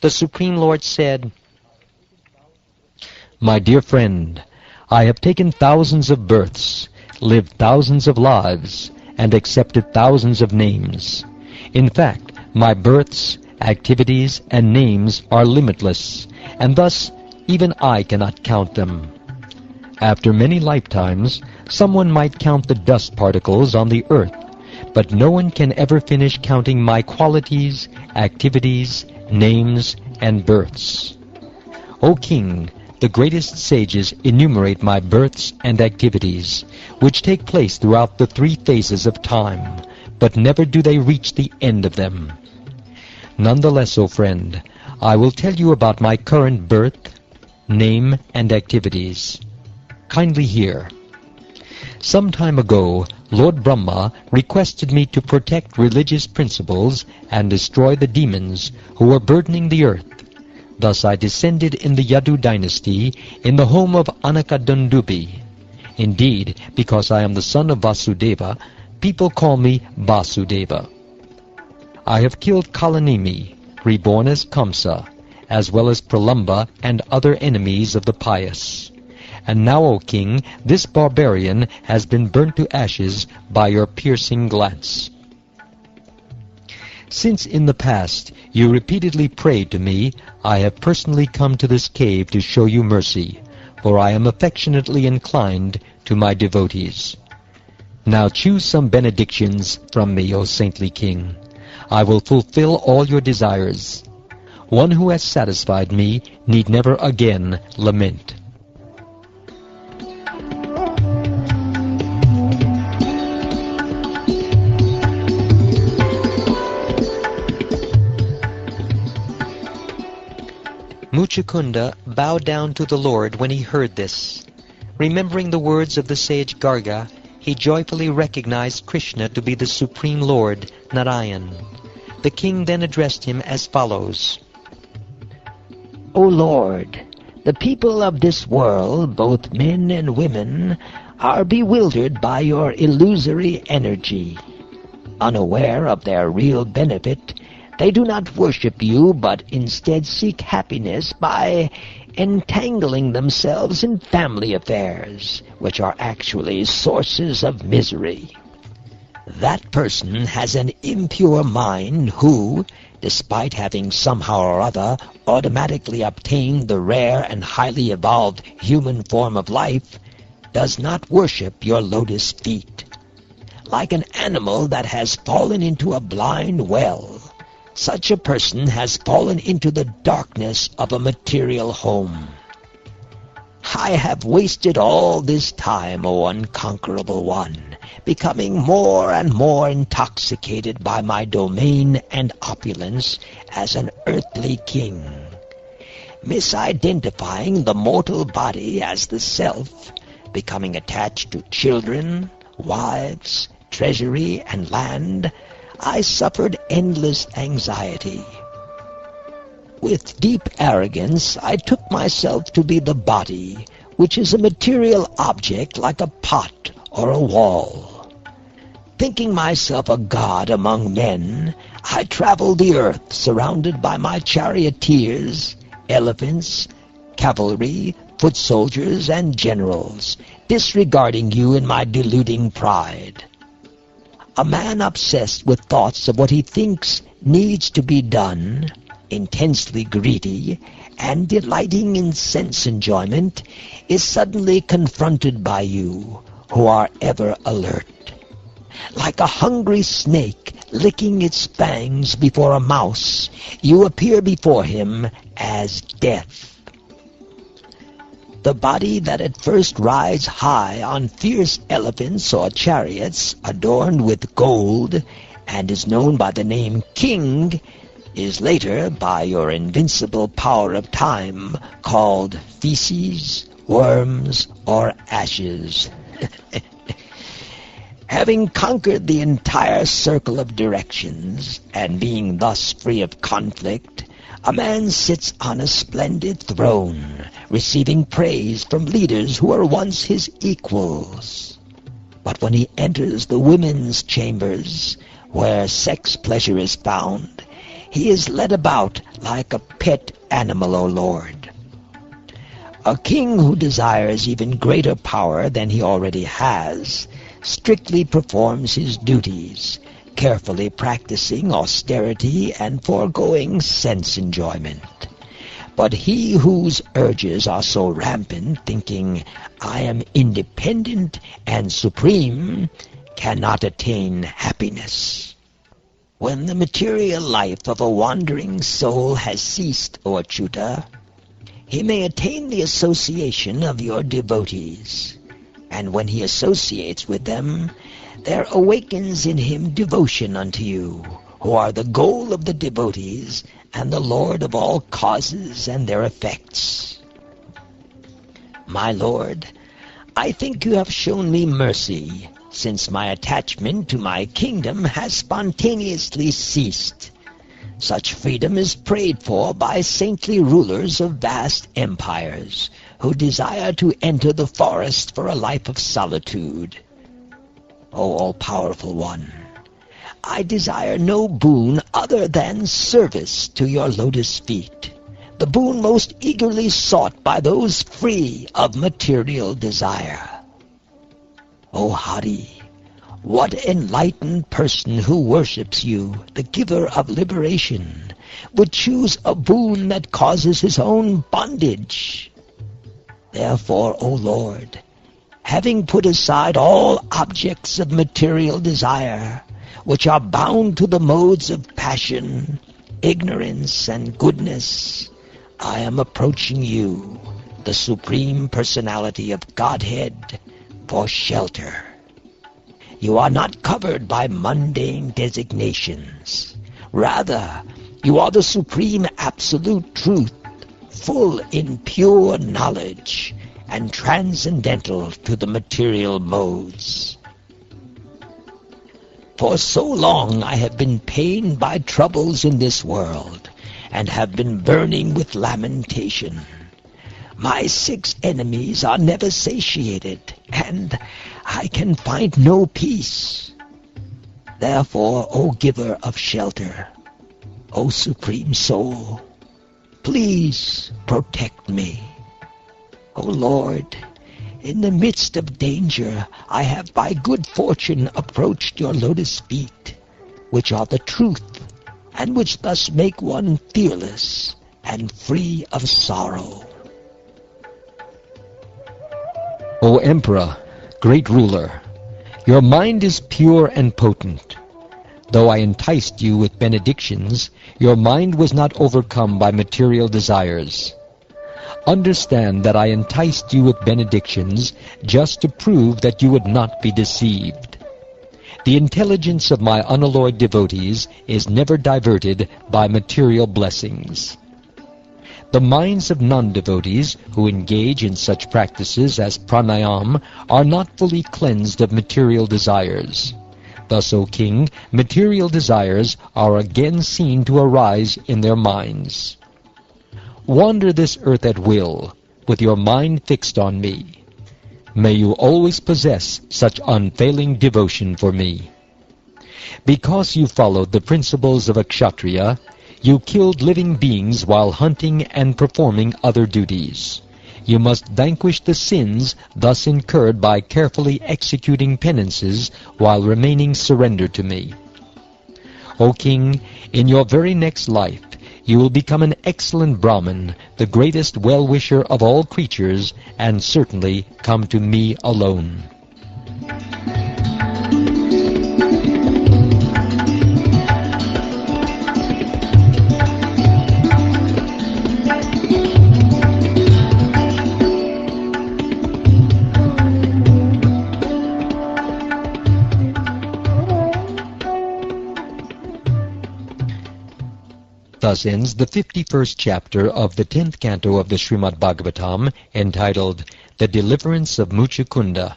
The Supreme Lord said, "My dear friend, I have taken thousands of births, lived thousands of lives, and accepted thousands of names. In fact, my births, activities, and names are limitless, and thus even I cannot count them. After many lifetimes, someone might count the dust particles on the earth, but no one can ever finish counting my qualities, activities, names, and births. O King, the greatest sages enumerate my births and activities, which take place throughout the 3 phases of time, but never do they reach the end of them. Nonetheless, O friend, I will tell you about my current birth, name, and activities. Kindly hear. Some time ago, Lord Brahma requested me to protect religious principles and destroy the demons who were burdening the earth. Thus I descended in the Yadu dynasty in the home of Anakadundubi. Indeed, because I am the son of Vasudeva, people call me Vasudeva. I have killed Kalanimi, reborn as Kamsa, as well as Pralamba and other enemies of the pious. And now, O King, this barbarian has been burnt to ashes by your piercing glance. Since in the past you repeatedly prayed to me, I have personally come to this cave to show you mercy, for I am affectionately inclined to my devotees. Now choose some benedictions from me, O saintly King. I will fulfill all your desires. One who has satisfied me need never again lament." Muchukunda bowed down to the Lord when he heard this. Remembering the words of the sage Garga, he joyfully recognized Krishna to be the Supreme Lord, Narayan. The king then addressed him as follows. O Lord, the people of this world, both men and women, are bewildered by your illusory energy. Unaware of their real benefit, they do not worship you, but instead seek happiness by entangling themselves in family affairs, which are actually sources of misery. That person has an impure mind who, despite having somehow or other automatically obtained the rare and highly evolved human form of life, does not worship your lotus feet. Like an animal that has fallen into a blind well, such a person has fallen into the darkness of a material home. I have wasted all this time, O unconquerable one, becoming more and more intoxicated by my domain and opulence as an earthly king, misidentifying the mortal body as the self, becoming attached to children, wives, treasury, and land. I suffered endless anxiety. With deep arrogance, I took myself to be the body, which is a material object like a pot or a wall. Thinking myself a god among men, I traveled the earth surrounded by my charioteers, elephants, cavalry, foot soldiers, and generals, disregarding you in my deluding pride. A man obsessed with thoughts of what he thinks needs to be done, intensely greedy, and delighting in sense enjoyment, is suddenly confronted by you, who are ever alert. Like a hungry snake licking its fangs before a mouse, you appear before him as death. The body that at first rides high on fierce elephants or chariots adorned with gold and is known by the name King is later, by your invincible power of time, called feces, worms, or ashes. Having conquered the entire circle of directions, and being thus free of conflict, a man sits on a splendid throne, receiving praise from leaders who were once his equals. But when he enters the women's chambers, where sex pleasure is found, He is led about like a pet animal, O Lord. A king who desires even greater power than he already has strictly performs his duties, carefully practicing austerity and foregoing sense enjoyment. But he whose urges are so rampant, thinking, I am independent and supreme, cannot attain happiness. When the material life of a wandering soul has ceased, O Achyuta, he may attain the association of your devotees, and when he associates with them, there awakens in him devotion unto you, who are the goal of the devotees and the Lord of all causes and their effects. My Lord, I think you have shown me mercy, since my attachment to my kingdom has spontaneously ceased. Such freedom is prayed for by saintly rulers of vast empires, who desire to enter the forest for a life of solitude. O all-powerful one, I desire no boon other than service to your lotus feet, the boon most eagerly sought by those free of material desire. O Hari, what enlightened person who worships you, the giver of liberation, would choose a boon that causes his own bondage? Therefore, O Lord, having put aside all objects of material desire, which are bound to the modes of passion, ignorance, and goodness, I am approaching you, the Supreme Personality of Godhead, for shelter. You are not covered by mundane designations. Rather, you are the Supreme Absolute Truth, full in pure knowledge, and transcendental to the material modes. For so long I have been pained by troubles in this world, and have been burning with lamentation. My 6 enemies are never satiated, and I can find no peace. Therefore, O giver of shelter, O Supreme Soul, please protect me. O Lord, in the midst of danger, I have by good fortune approached your lotus feet, which are the truth, and which thus make one fearless and free of sorrow. O Emperor, great ruler, your mind is pure and potent. Though I enticed you with benedictions, your mind was not overcome by material desires. Understand that I enticed you with benedictions just to prove that you would not be deceived. The intelligence of my unalloyed devotees is never diverted by material blessings. The minds of non-devotees who engage in such practices as pranayam are not fully cleansed of material desires. Thus, O king, material desires are again seen to arise in their minds. Wander this earth at will, with your mind fixed on me. May you always possess such unfailing devotion for me. Because you followed the principles of a kshatriya, you killed living beings while hunting and performing other duties. You must vanquish the sins thus incurred by carefully executing penances while remaining surrendered to me. O king, in your very next life, you will become an excellent Brahmin, the greatest well-wisher of all creatures, and certainly come to me alone. Thus ends the 51st chapter of the 10th canto of the Shrimad Bhagavatam, entitled The Deliverance of Muchukunda.